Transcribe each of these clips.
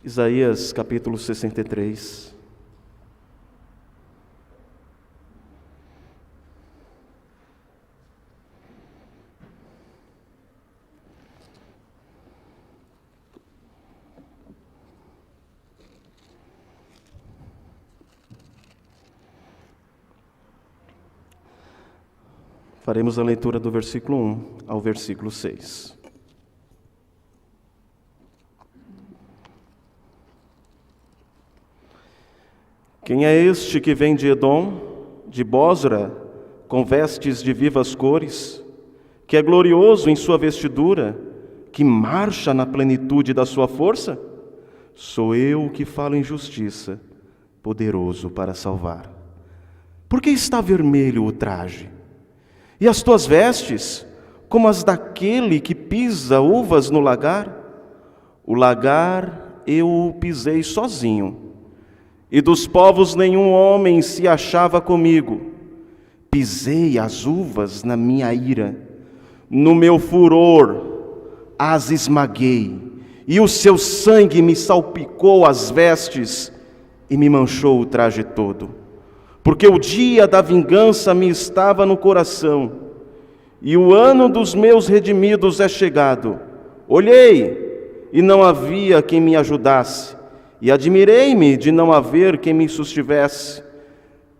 Isaías capítulo 63. Faremos a leitura do versículo 1 ao versículo 6. Quem é este que vem de Edom, de Bosra, com vestes de vivas cores, que é glorioso em sua vestidura, que marcha na plenitude da sua força? Sou eu que falo em justiça, poderoso para salvar. Por que está vermelho o traje? E as tuas vestes, como as daquele que pisa uvas no lagar? O lagar eu o pisei sozinho, e dos povos nenhum homem se achava comigo. Pisei as uvas na minha ira, no meu furor as esmaguei, e o seu sangue me salpicou as vestes e me manchou o traje todo. Porque o dia da vingança me estava no coração, e o ano dos meus redimidos é chegado. Olhei, e não havia quem me ajudasse, e admirei-me de não haver quem me sustivesse,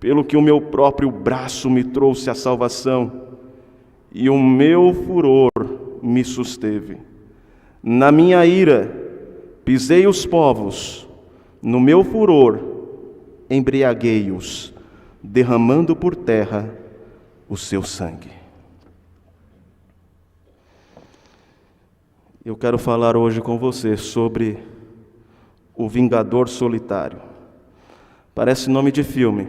pelo que o meu próprio braço me trouxe a salvação, e o meu furor me susteve. Na minha ira pisei os povos, no meu furor embriaguei-os, derramando por terra o seu sangue. Eu quero falar hoje com você sobre o Vingador Solitário. Parece nome de filme.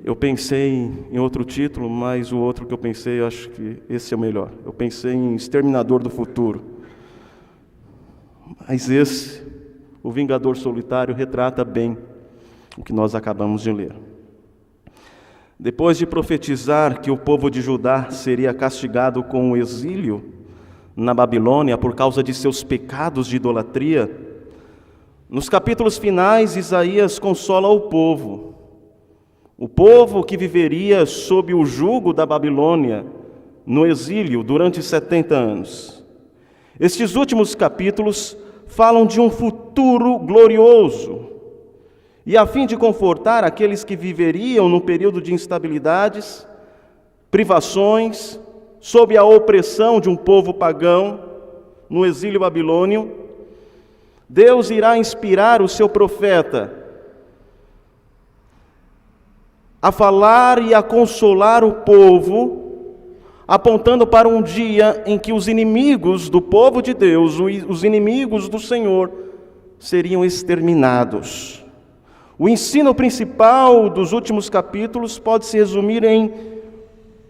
Eu pensei em outro título, mas o outro que eu pensei, eu acho que esse é o melhor. Eu pensei em Exterminador do Futuro. Mas esse, o Vingador Solitário, retrata bem o que nós acabamos de ler. Depois de profetizar que o povo de Judá seria castigado com o exílio na Babilônia por causa de seus pecados de idolatria, nos capítulos finais Isaías consola o povo que viveria sob o jugo da Babilônia no exílio durante 70 anos. Estes últimos capítulos falam de um futuro glorioso, e a fim de confortar aqueles que viveriam no período de instabilidades, privações, sob a opressão de um povo pagão, no exílio babilônio, Deus irá inspirar o seu profeta a falar e a consolar o povo, apontando para um dia em que os inimigos do povo de Deus, os inimigos do Senhor, seriam exterminados. O ensino principal dos últimos capítulos pode se resumir em: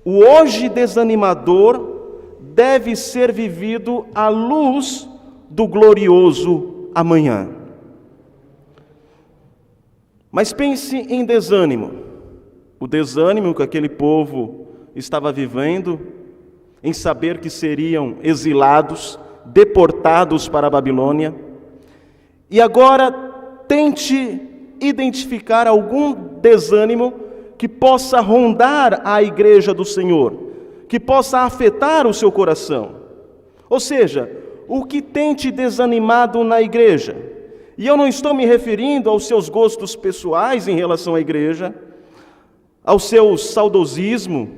o hoje desanimador deve ser vivido à luz do glorioso amanhã. Mas pense em desânimo. O desânimo que aquele povo estava vivendo em saber que seriam exilados, deportados para a Babilônia. E agora tente identificar algum desânimo que possa rondar a igreja do Senhor, que possa afetar o seu coração. Ou seja, o que tem te desanimado na igreja? E eu não estou me referindo aos seus gostos pessoais em relação à igreja, ao seu saudosismo,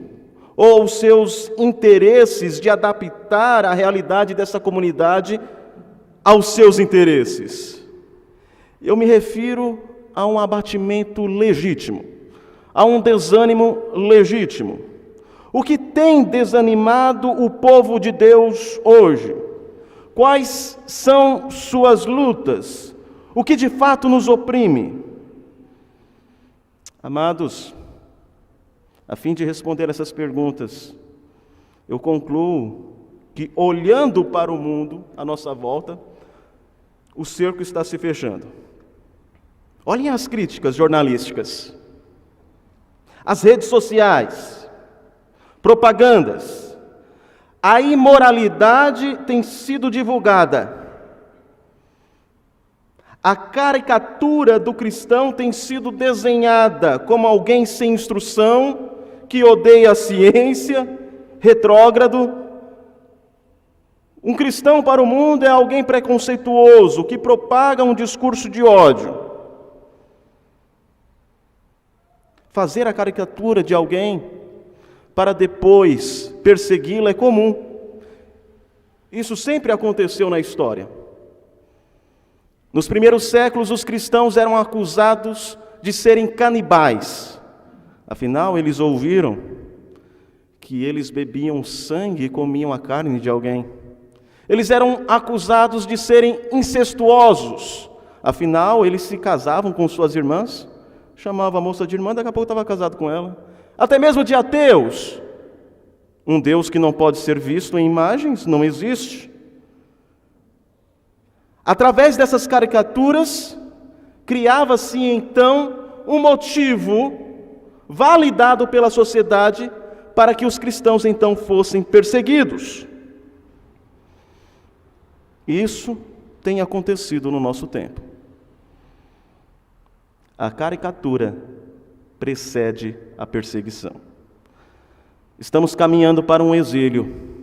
ou aos seus interesses de adaptar a realidade dessa comunidade aos seus interesses. Eu me refiro a um abatimento legítimo, a um desânimo legítimo. O que tem desanimado o povo de Deus hoje? Quais são suas lutas? O que de fato nos oprime? Amados, a fim de responder essas perguntas, eu concluo que, olhando para o mundo à nossa volta, o cerco está se fechando. Olhem as críticas jornalísticas, as redes sociais, propagandas. A imoralidade tem sido divulgada. A caricatura do cristão tem sido desenhada como alguém sem instrução, que odeia a ciência, retrógrado. Um cristão para o mundo é alguém preconceituoso, que propaga um discurso de ódio. Fazer a caricatura de alguém para depois persegui-la é comum. Isso sempre aconteceu na história. Nos primeiros séculos, os cristãos eram acusados de serem canibais. Afinal, eles ouviram que eles bebiam sangue e comiam a carne de alguém. Eles eram acusados de serem incestuosos. Afinal, eles se casavam com suas irmãs, chamavam a moça de irmã, daqui a pouco estava casado com ela. Até mesmo de ateus. Um Deus que não pode ser visto em imagens, não existe. Através dessas caricaturas, criava-se então um motivo validado pela sociedade para que os cristãos então fossem perseguidos. Isso tem acontecido no nosso tempo. A caricatura precede a perseguição. Estamos caminhando para um exílio,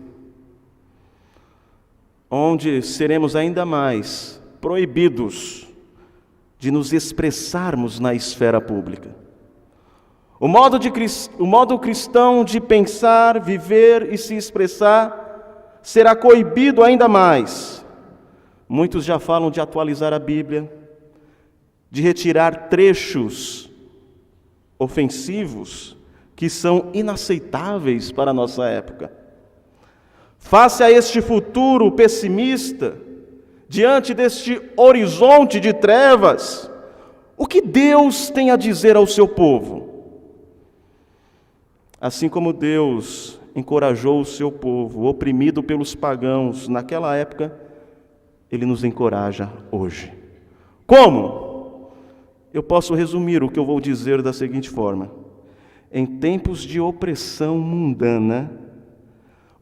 onde seremos ainda mais proibidos de nos expressarmos na esfera pública. O modo cristão de pensar, viver e se expressar será coibido ainda mais. Muitos já falam de atualizar a Bíblia, de retirar trechos ofensivos que são inaceitáveis para a nossa época. Face a este futuro pessimista, diante deste horizonte de trevas, o que Deus tem a dizer ao seu povo? Assim como Deus encorajou o seu povo, oprimido pelos pagãos naquela época, Ele nos encoraja hoje. Como? Eu posso resumir o que eu vou dizer da seguinte forma: em tempos de opressão mundana,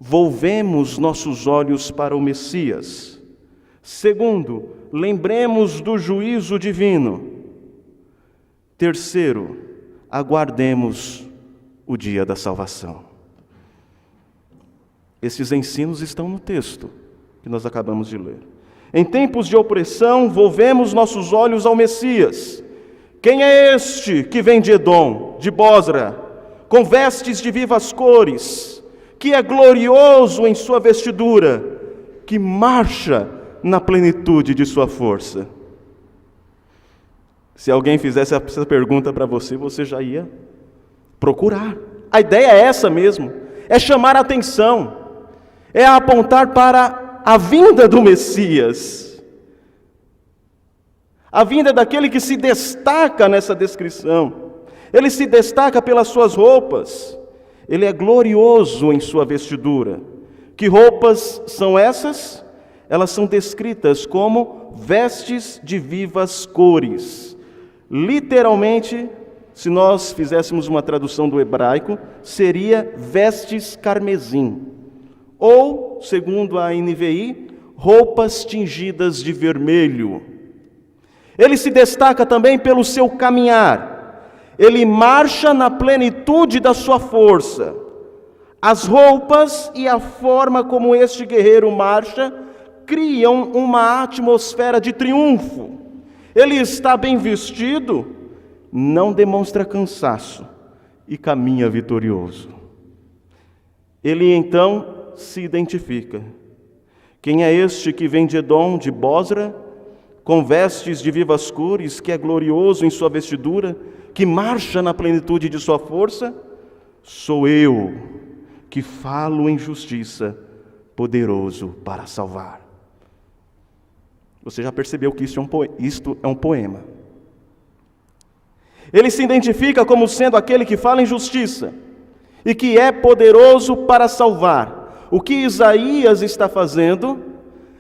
volvemos nossos olhos para o Messias. Segundo, lembremos do juízo divino. Terceiro, aguardemos o dia da salvação. Esses ensinos estão no texto que nós acabamos de ler. Em tempos de opressão, volvemos nossos olhos ao Messias. Quem é este que vem de Edom, de Bosra, com vestes de vivas cores, que é glorioso em sua vestidura, que marcha na plenitude de sua força? Se alguém fizesse essa pergunta para você, você já ia procurar. A ideia é essa mesmo, é chamar a atenção, é apontar para a vinda do Messias, a vinda daquele que se destaca nessa descrição. Ele se destaca pelas suas roupas, ele é glorioso em sua vestidura. Que roupas são essas? Elas são descritas como vestes de vivas cores. Literalmente, se nós fizéssemos uma tradução do hebraico, seria vestes carmesim. Ou, segundo a NVI, roupas tingidas de vermelho. Ele se destaca também pelo seu caminhar. Ele marcha na plenitude da sua força. As roupas e a forma como este guerreiro marcha criam uma atmosfera de triunfo. Ele está bem vestido, não demonstra cansaço e caminha vitorioso. Ele então se identifica. Quem é este que vem de Edom, de Bosra, com vestes de vivas cores, que é glorioso em sua vestidura, que marcha na plenitude de sua força? Sou eu, que falo em justiça, poderoso para salvar. Você já percebeu que isto é um poema. Ele se identifica como sendo aquele que fala em justiça e que é poderoso para salvar. O que Isaías está fazendo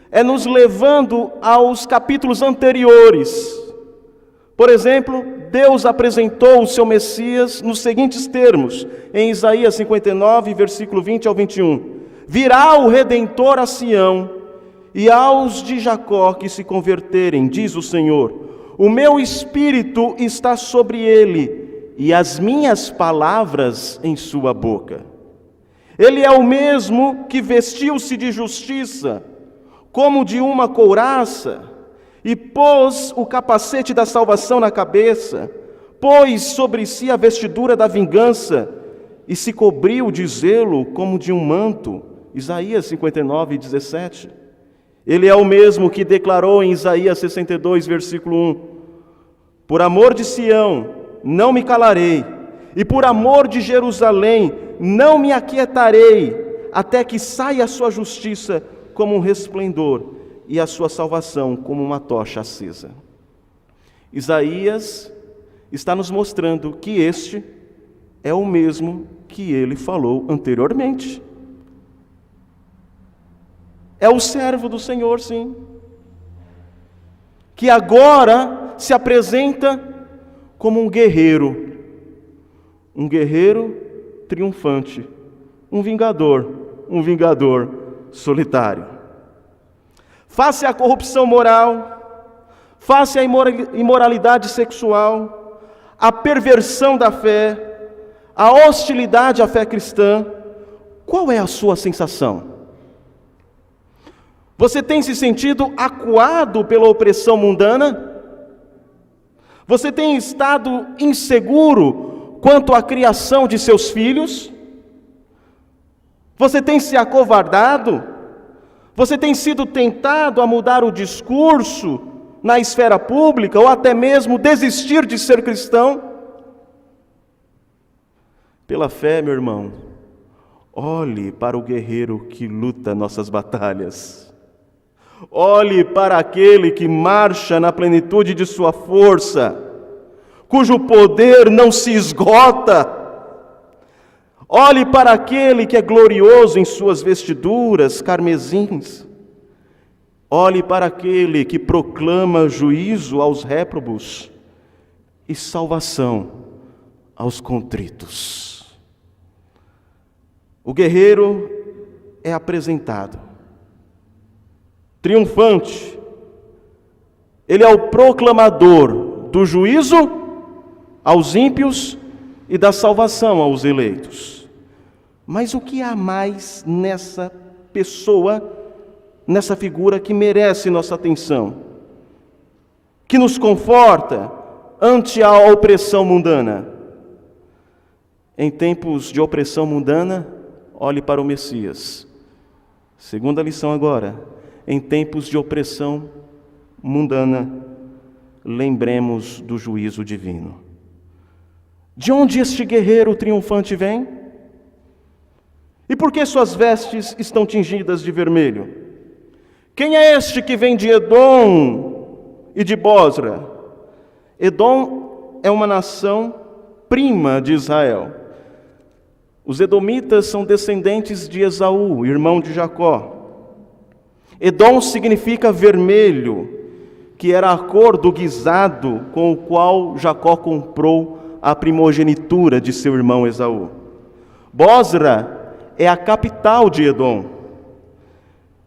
é nos levando aos capítulos anteriores. Por exemplo, Deus apresentou o seu Messias nos seguintes termos, em Isaías 59, versículo 20 ao 21. Virá o Redentor a Sião, e aos de Jacó que se converterem, diz o Senhor, o meu espírito está sobre ele, e as minhas palavras em sua boca. Ele é o mesmo que vestiu-se de justiça, como de uma couraça, e pôs o capacete da salvação na cabeça, pôs sobre si a vestidura da vingança, e se cobriu de zelo como de um manto. Isaías 59, 17. Ele é o mesmo que declarou em Isaías 62, versículo 1, por amor de Sião, não me calarei, e por amor de Jerusalém, não me aquietarei, até que saia a sua justiça como um resplendor, e a sua salvação como uma tocha acesa. Isaías está nos mostrando que este é o mesmo que ele falou anteriormente. É o servo do Senhor, sim, que agora se apresenta como um guerreiro triunfante, um vingador solitário. Face à corrupção moral, face à imoralidade sexual, à perversão da fé, à hostilidade à fé cristã, qual é a sua sensação? Você tem se sentido acuado pela opressão mundana? Você tem estado inseguro quanto à criação de seus filhos? Você tem se acovardado? Você tem sido tentado a mudar o discurso na esfera pública ou até mesmo desistir de ser cristão? Pela fé, meu irmão, olhe para o guerreiro que luta nossas batalhas. Olhe para aquele que marcha na plenitude de sua força, cujo poder não se esgota. Olhe para aquele que é glorioso em suas vestiduras carmesins. Olhe para aquele que proclama juízo aos réprobos e salvação aos contritos. O guerreiro é apresentado triunfante. Ele é o proclamador do juízo aos ímpios e da salvação aos eleitos. Mas o que há mais nessa pessoa, nessa figura que merece nossa atenção, que nos conforta ante a opressão mundana? Em tempos de opressão mundana, olhe para o Messias. Segunda lição agora: em tempos de opressão mundana, lembremos do juízo divino. De onde este guerreiro triunfante vem? E por que suas vestes estão tingidas de vermelho? Quem é este que vem de Edom e de Bosra? Edom é uma nação prima de Israel. Os edomitas são descendentes de Esaú, irmão de Jacó. Edom significa vermelho, que era a cor do guisado com o qual Jacó comprou a primogenitura de seu irmão Esaú. Bosra é a capital de Edom,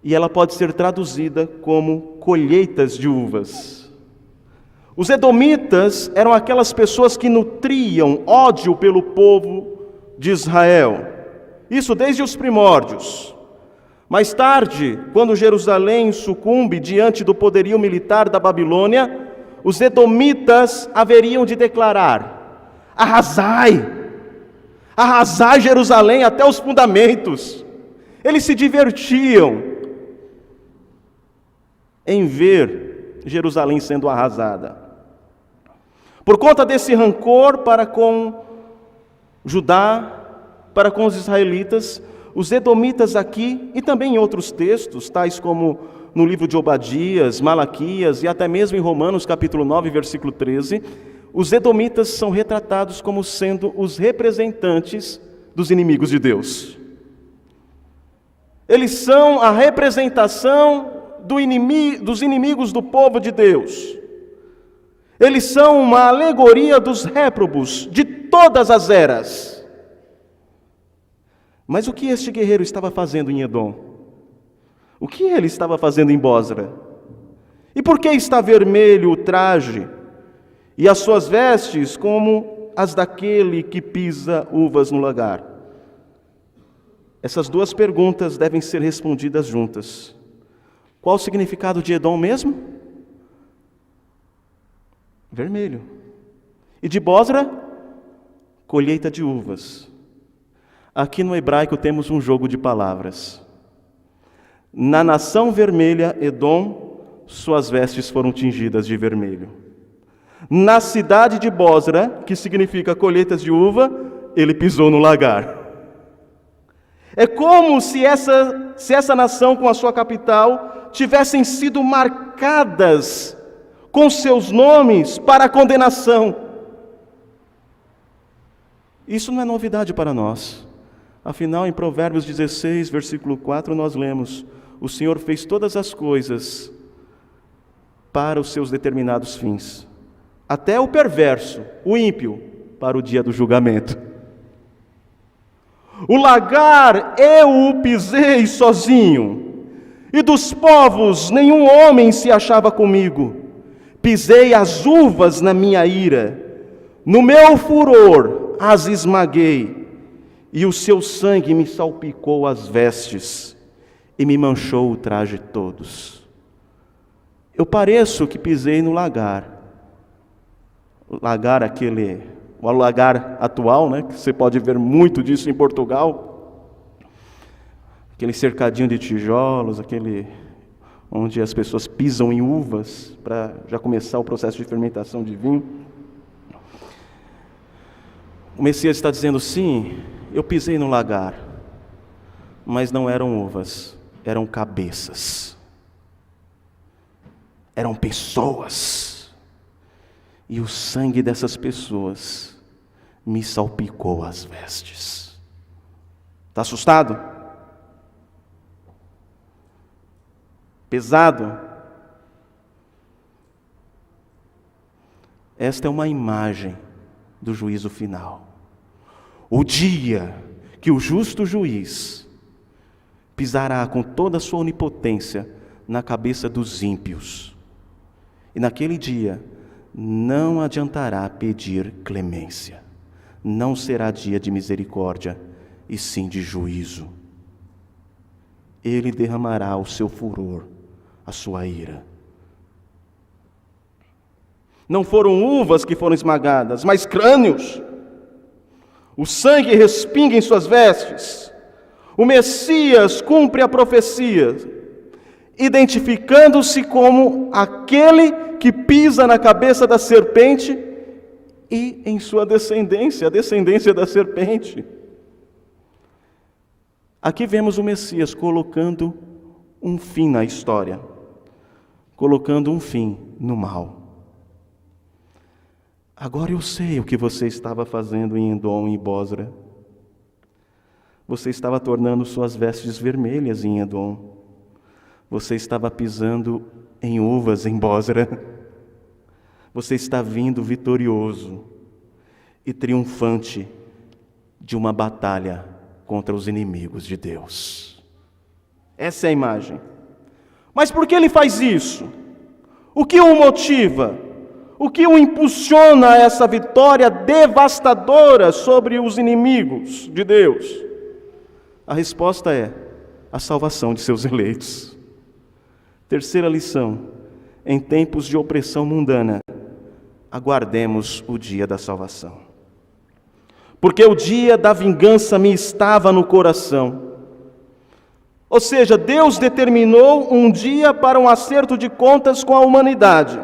e ela pode ser traduzida como colheitas de uvas. Os edomitas eram aquelas pessoas que nutriam ódio pelo povo de Israel, isso desde os primórdios. Mais tarde, quando Jerusalém sucumbe diante do poderio militar da Babilônia, os edomitas haveriam de declarar: arrasai Jerusalém até os fundamentos. Eles se divertiam em ver Jerusalém sendo arrasada. Por conta desse rancor para com Judá, para com os israelitas, os edomitas aqui, e também em outros textos, tais como no livro de Obadias, Malaquias e até mesmo em Romanos capítulo 9, versículo 13, os edomitas são retratados como sendo os representantes dos inimigos de Deus. Eles são a representação dos inimigos do povo de Deus. Eles são uma alegoria dos réprobos de todas as eras. Mas o que este guerreiro estava fazendo em Edom? O que ele estava fazendo em Bósra? E por que está vermelho o traje e as suas vestes como as daquele que pisa uvas no lagar? Essas duas perguntas devem ser respondidas juntas. Qual o significado de Edom mesmo? Vermelho. E de Bósra? Colheita de uvas. Aqui no hebraico temos um jogo de palavras. Na nação vermelha, Edom, suas vestes foram tingidas de vermelho. Na cidade de Bósra, que significa colheitas de uva, ele pisou no lagar. É como se essa nação com a sua capital tivessem sido marcadas com seus nomes para a condenação. Isso não é novidade para nós. Afinal, em Provérbios 16, versículo 4, nós lemos: o Senhor fez todas as coisas para os seus determinados fins, até o perverso, o ímpio, para o dia do julgamento. O lagar eu o pisei sozinho, e dos povos nenhum homem se achava comigo. Pisei as uvas na minha ira, no meu furor as esmaguei, e o seu sangue me salpicou as vestes, e me manchou o traje todos. Eu pareço que pisei no lagar. O lagar o lagar atual, né, que você pode ver muito disso em Portugal. Aquele cercadinho de tijolos, onde as pessoas pisam em uvas para já começar o processo de fermentação de vinho. O Messias está dizendo: sim, eu pisei no lagar, mas não eram uvas, eram cabeças, eram pessoas, e o sangue dessas pessoas me salpicou as vestes. Está assustado? Pesado? Esta é uma imagem do juízo final. O dia que o justo juiz pisará com toda a sua onipotência na cabeça dos ímpios. E naquele dia não adiantará pedir clemência. Não será dia de misericórdia, e sim de juízo. Ele derramará o seu furor, a sua ira. Não foram uvas que foram esmagadas, mas crânios. O sangue respinga em suas vestes. O Messias cumpre a profecia, identificando-se como aquele que pisa na cabeça da serpente e em sua descendência, a descendência da serpente. Aqui vemos o Messias colocando um fim na história, colocando um fim no mal. Agora eu sei o que você estava fazendo em Edom e Bósra. Você estava tornando suas vestes vermelhas em Edom. Você estava pisando em uvas em Bósra. Você está vindo vitorioso e triunfante de uma batalha contra os inimigos de Deus. Essa é a imagem. Mas por que ele faz isso? O que o motiva? O que o impulsiona a essa vitória devastadora sobre os inimigos de Deus? A resposta é a salvação de seus eleitos. Terceira lição: em tempos de opressão mundana, aguardemos o dia da salvação. Porque o dia da vingança me estava no coração. Ou seja, Deus determinou um dia para um acerto de contas com a humanidade.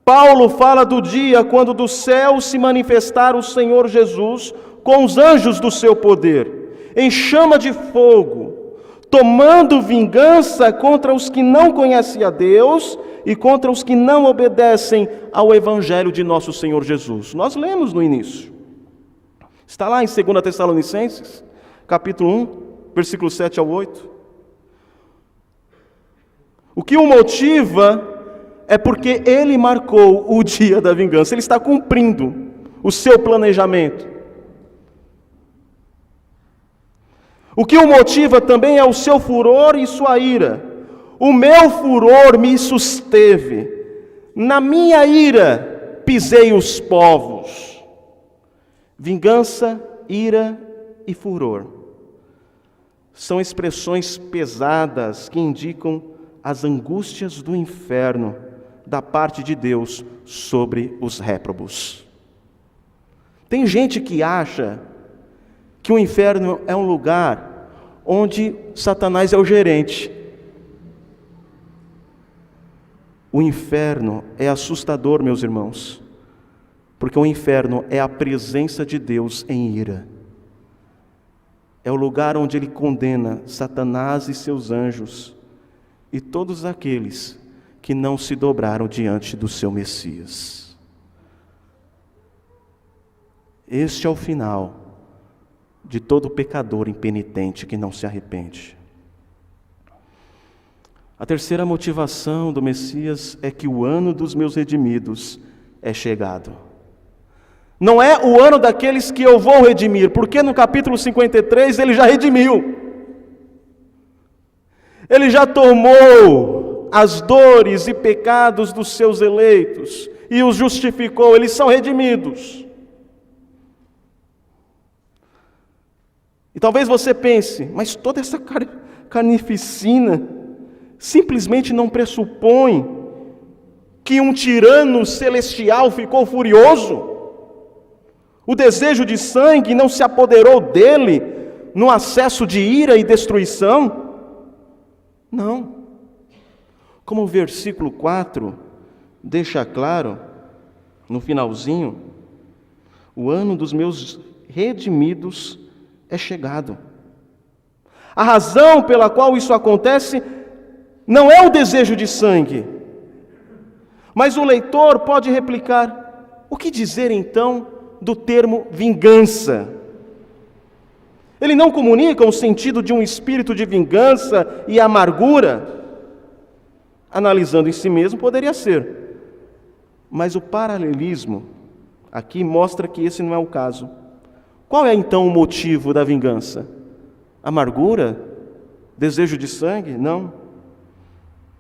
Paulo fala do dia quando do céu se manifestar o Senhor Jesus com os anjos do seu poder, em chama de fogo, tomando vingança contra os que não conhecem a Deus e contra os que não obedecem ao Evangelho de nosso Senhor Jesus. Nós lemos no início. Está lá em 2 Tessalonicenses, capítulo 1, versículo 7 ao 8. O que o motiva é porque ele marcou o dia da vingança. Ele está cumprindo o seu planejamento. O que o motiva também é o seu furor e sua ira. O meu furor me susteve. Na minha ira pisei os povos. Vingança, ira e furor são expressões pesadas que indicam as angústias do inferno da parte de Deus sobre os réprobos. Tem gente que acha que o inferno é um lugar onde Satanás é o gerente. O inferno é assustador, meus irmãos, porque o inferno é a presença de Deus em ira. É o lugar onde Ele condena Satanás e seus anjos e todos aqueles que não se dobraram diante do seu Messias. Este é o final de todo pecador impenitente que não se arrepende. A terceira motivação do Messias é que o ano dos meus redimidos é chegado. Não é o ano daqueles que eu vou redimir, porque no capítulo 53 ele já redimiu. Ele já tomou as dores e pecados dos seus eleitos e os justificou, eles são redimidos. E talvez você pense, mas toda essa carnificina simplesmente não pressupõe que um tirano celestial ficou furioso? O desejo de sangue não se apoderou dele no acesso de ira e destruição? Não. Como o versículo 4 deixa claro, no finalzinho, o ano dos meus redimidos é chegado. A razão pela qual isso acontece não é o desejo de sangue. Mas o leitor pode replicar: o que dizer então do termo vingança? Ele não comunica o sentido de um espírito de vingança e amargura? Analisando em si mesmo, poderia ser. Mas o paralelismo aqui mostra que esse não é o caso. Qual é então o motivo da vingança? Amargura? Desejo de sangue? Não.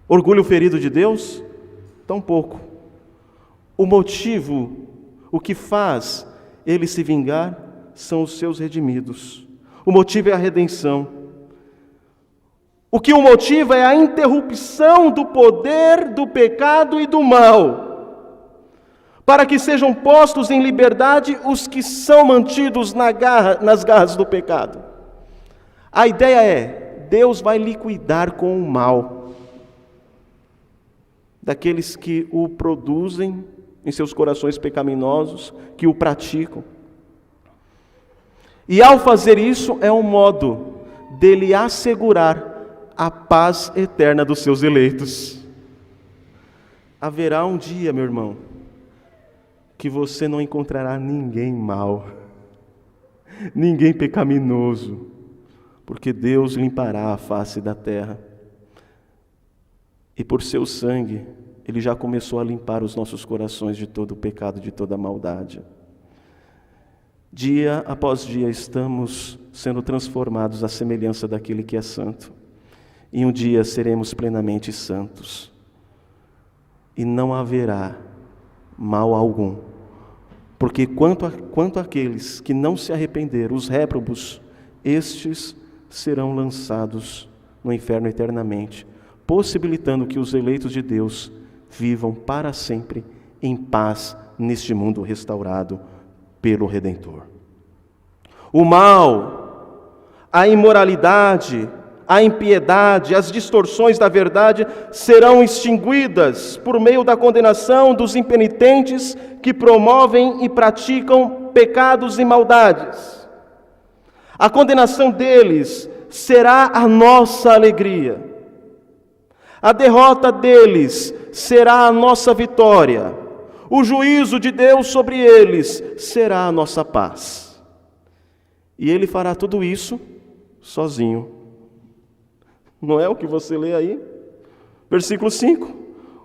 Orgulho ferido de Deus? Tampouco. O motivo, o que faz ele se vingar, são os seus redimidos. O motivo é a redenção. O que o motiva é a interrupção do poder do pecado e do mal, para que sejam postos em liberdade os que são mantidos nas garras do pecado. A ideia é: Deus vai liquidar com o mal daqueles que o produzem em seus corações pecaminosos, que o praticam. E ao fazer isso, é um modo dele assegurar a paz eterna dos seus eleitos. Haverá um dia, meu irmão, que você não encontrará ninguém mau, ninguém pecaminoso, porque Deus limpará a face da terra. E por seu sangue, Ele já começou a limpar os nossos corações de todo o pecado, de toda a maldade. Dia após dia estamos sendo transformados à semelhança daquele que é santo. E um dia seremos plenamente santos. E não haverá mal algum. Porque quanto àqueles que não se arrependeram, os réprobos, estes serão lançados no inferno eternamente, possibilitando que os eleitos de Deus vivam para sempre em paz neste mundo restaurado pelo Redentor. O mal, a imoralidade, a impiedade, as distorções da verdade serão extinguidas por meio da condenação dos impenitentes que promovem e praticam pecados e maldades. A condenação deles será a nossa alegria. A derrota deles será a nossa vitória. O juízo de Deus sobre eles será a nossa paz. E Ele fará tudo isso sozinho. Não é o que você lê aí? Versículo 5.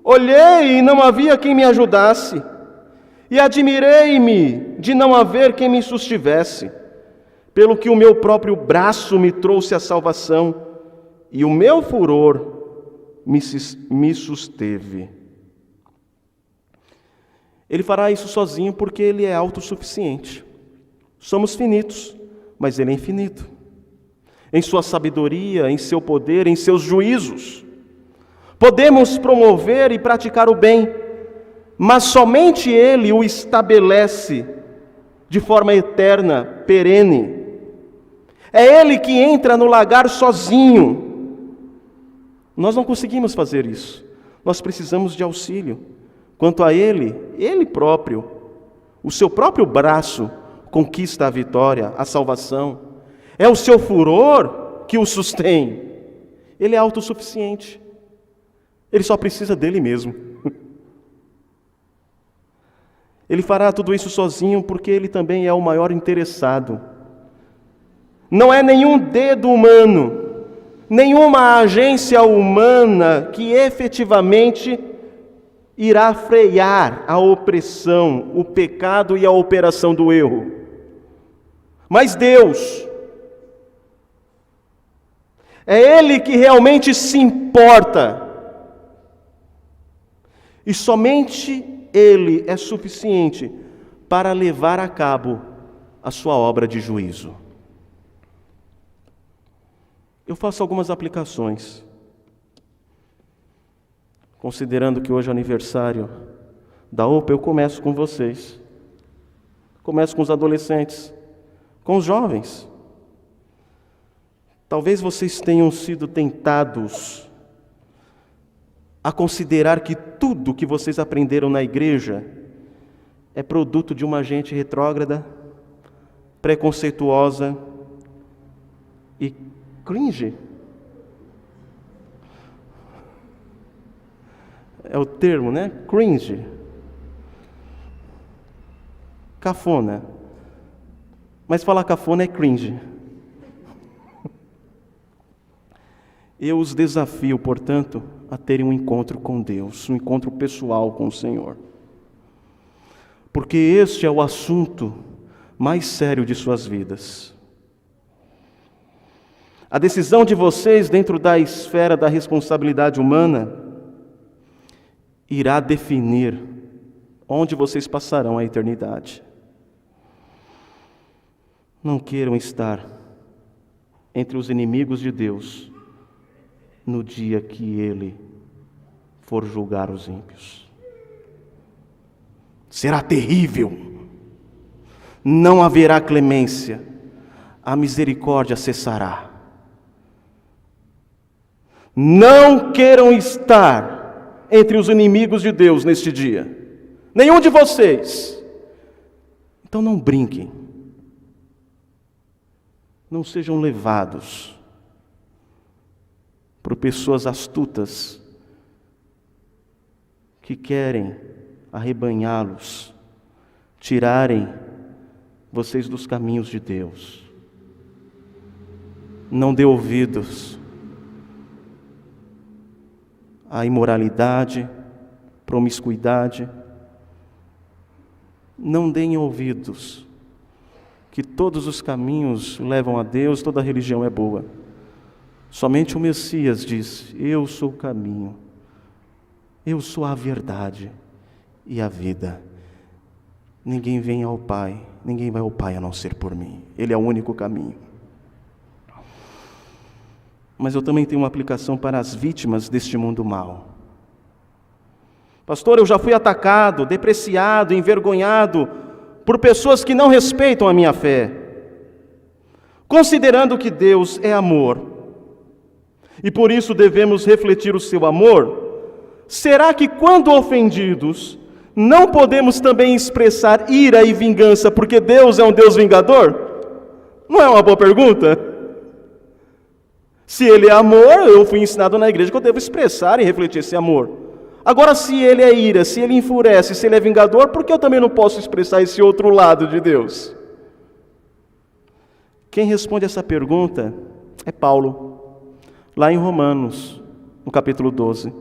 Olhei e não havia quem me ajudasse, e admirei-me de não haver quem me sustivesse. pelo que o meu próprio braço me trouxe a salvação, e o meu furor me susteve. Ele fará isso sozinho porque ele é autossuficiente. Somos finitos, mas ele é infinito. Em sua sabedoria, em seu poder, em seus juízos. Podemos promover e praticar o bem, mas somente ele o estabelece de forma eterna, perene. É ele que entra no lagar sozinho. Nós não conseguimos fazer isso. Nós precisamos de auxílio. Quanto a ele, ele próprio, o seu próprio braço conquista a vitória, a salvação. É o seu furor que o sustém. Ele é autossuficiente. Ele só precisa dele mesmo. Ele fará tudo isso sozinho porque ele também é o maior interessado. Não é nenhum dedo humano, nenhuma agência humana que efetivamente irá frear a opressão, o pecado e a operação do erro. Mas Deus, é Ele que realmente se importa. E somente Ele é suficiente para levar a cabo a sua obra de juízo. Eu faço algumas aplicações. Considerando que hoje é aniversário da OPA, eu começo com vocês. Começo com os adolescentes, com os jovens. Talvez vocês tenham sido tentados a considerar que tudo que vocês aprenderam na igreja é produto de uma gente retrógrada, preconceituosa e cringe. É o termo, né? Cringe. Cafona. Mas falar cafona é cringe. Eu os desafio, portanto, a terem um encontro com Deus, um encontro pessoal com o Senhor. Porque este é o assunto mais sério de suas vidas. A decisão de vocês dentro da esfera da responsabilidade humana irá definir onde vocês passarão a eternidade. Não queiram estar entre os inimigos de Deus no dia que Ele for julgar os ímpios. Será terrível. Não haverá clemência. A misericórdia cessará. Não queiram estar entre os inimigos de Deus neste dia. Nenhum de vocês. Então não brinquem. Não sejam levados por pessoas astutas que querem arrebanhá-los, tirarem vocês dos caminhos de Deus. Não dê ouvidos à imoralidade, promiscuidade. Não deem ouvidos que todos os caminhos levam a Deus, toda religião é boa. Somente o Messias diz: eu sou o caminho, eu sou a verdade e a vida. Ninguém vem ao Pai, ninguém vai ao Pai a não ser por mim. Ele é o único caminho. Mas eu também tenho uma aplicação para as vítimas deste mundo mau. Pastor, eu já fui atacado, depreciado, envergonhado por pessoas que não respeitam a minha fé. Considerando que Deus é amor, e por isso devemos refletir o seu amor, será que quando ofendidos, não podemos também expressar ira e vingança, porque Deus é um Deus vingador? Não é uma boa pergunta? Se Ele é amor, eu fui ensinado na igreja que eu devo expressar e refletir esse amor. Agora, se Ele é ira, se Ele enfurece, se Ele é vingador, por que eu também não posso expressar esse outro lado de Deus? Quem responde essa pergunta é Paulo. Lá em Romanos, no capítulo 12.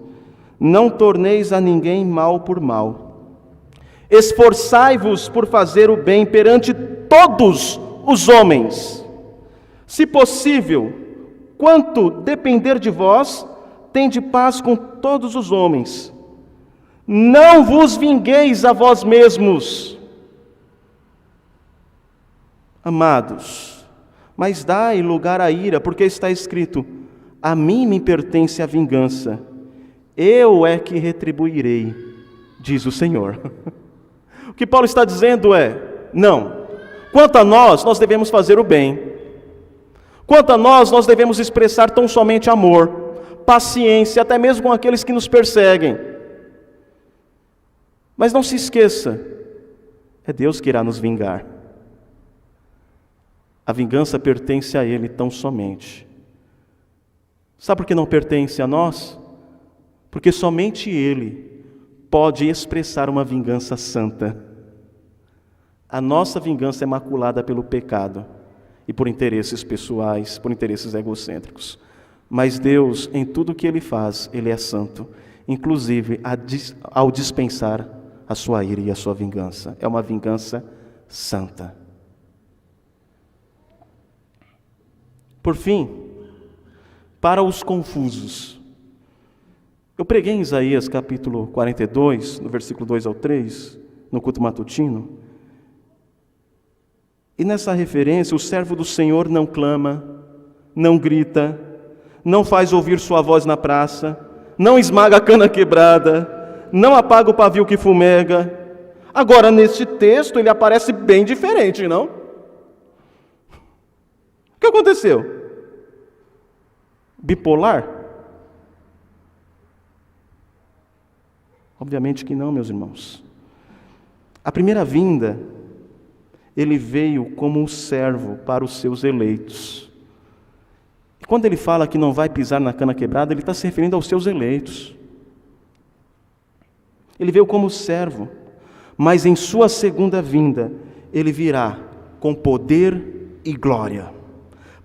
Não torneis a ninguém mal por mal. Esforçai-vos por fazer o bem perante todos os homens. Se possível, quanto depender de vós, tende paz com todos os homens. Não vos vingueis a vós mesmos, amados, mas dai lugar à ira, porque está escrito: a mim me pertence a vingança, eu é que retribuirei, diz o Senhor. O que Paulo está dizendo é: não, quanto a nós devemos fazer o bem. Quanto a nós devemos expressar tão somente amor, paciência, até mesmo com aqueles que nos perseguem. Mas não se esqueça, é Deus que irá nos vingar. A vingança pertence a Ele tão somente. Sabe por que não pertence a nós? Porque somente Ele pode expressar uma vingança santa. A nossa vingança é maculada pelo pecado e por interesses pessoais, por interesses egocêntricos. Mas Deus, em tudo o que Ele faz, Ele é santo, inclusive ao dispensar a sua ira e a sua vingança. É uma vingança santa. Por fim, para os confusos, eu preguei em Isaías capítulo 42, no versículo 2 ao 3, no culto matutino, e nessa referência, o servo do Senhor não clama, não grita, não faz ouvir sua voz na praça, não esmaga a cana quebrada, não apaga o pavio que fumega. Agora, neste texto, ele aparece bem diferente, não? O que aconteceu? Bipolar? Obviamente que não, meus irmãos. A primeira vinda, ele veio como um servo para os seus eleitos. E quando ele fala que não vai pisar na cana quebrada, ele está se referindo aos seus eleitos. Ele veio como servo, mas em sua segunda vinda, ele virá com poder e glória,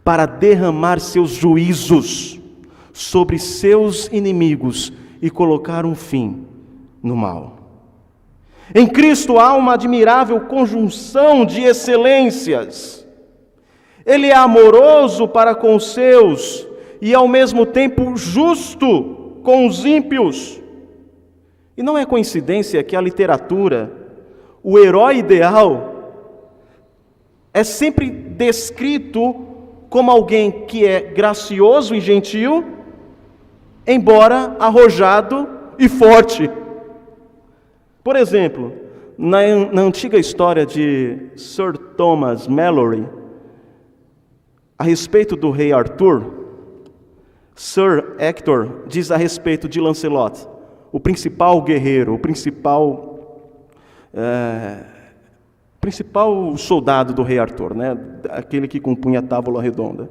para derramar seus juízos sobre seus inimigos e colocar um fim no mal. Em Cristo há uma admirável conjunção de excelências. Ele é amoroso para com os seus e ao mesmo tempo justo com os ímpios. E não é coincidência que a literatura, o herói ideal, é sempre descrito como alguém que é gracioso e gentil, embora arrojado e forte. Por exemplo, na antiga história de Sir Thomas Malory, a respeito do rei Arthur, Sir Hector diz a respeito de Lancelot, o principal guerreiro, o principal soldado do rei Arthur, né? Aquele que compunha a tábua redonda.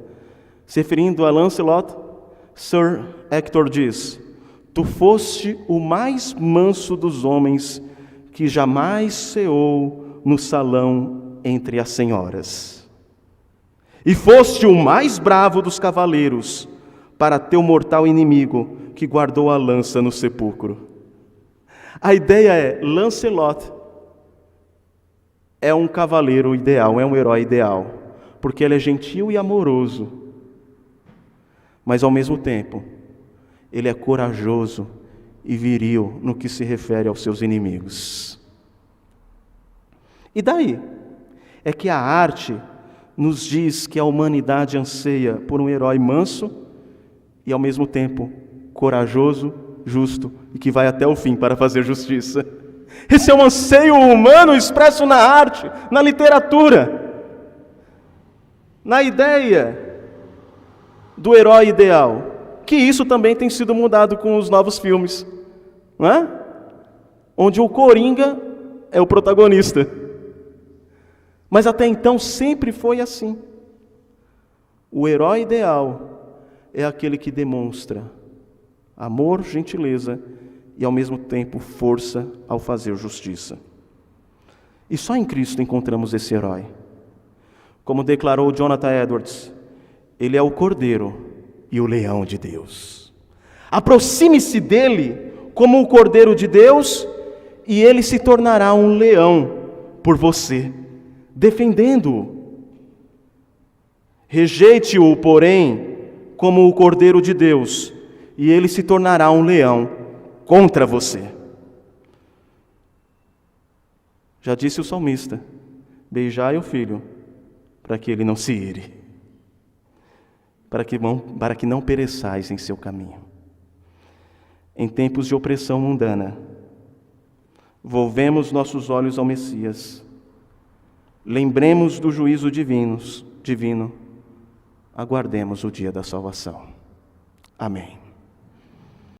Se referindo a Lancelot, Sir Hector diz: tu foste o mais manso dos homens que jamais ceou no salão entre as senhoras. E foste o mais bravo dos cavaleiros para teu mortal inimigo que guardou a lança no sepulcro. A ideia é, Lancelot é um cavaleiro ideal, é um herói ideal, porque ele é gentil e amoroso, mas ao mesmo tempo, ele é corajoso e viril no que se refere aos seus inimigos. E daí? É que a arte nos diz que a humanidade anseia por um herói manso e ao mesmo tempo corajoso, justo e que vai até o fim para fazer justiça. Esse é um anseio humano expresso na arte, na literatura, na ideia do herói ideal. Que isso também tem sido mudado com os novos filmes, não é? Onde o Coringa é o protagonista. Mas até então sempre foi assim. O herói ideal é aquele que demonstra amor, gentileza e ao mesmo tempo força ao fazer justiça. E só em Cristo encontramos esse herói. Como declarou Jonathan Edwards, ele é o Cordeiro e o Leão de Deus. Aproxime-se dele como o Cordeiro de Deus e ele se tornará um leão por você, defendendo-o. Rejeite-o, porém, como o Cordeiro de Deus, e ele se tornará um leão contra você. Já disse o salmista: beijai o filho, para que ele não se ire, para que não pereçais em seu caminho. Em tempos de opressão mundana, volvemos nossos olhos ao Messias, lembremos do juízo divino, aguardemos o dia da salvação. Amém.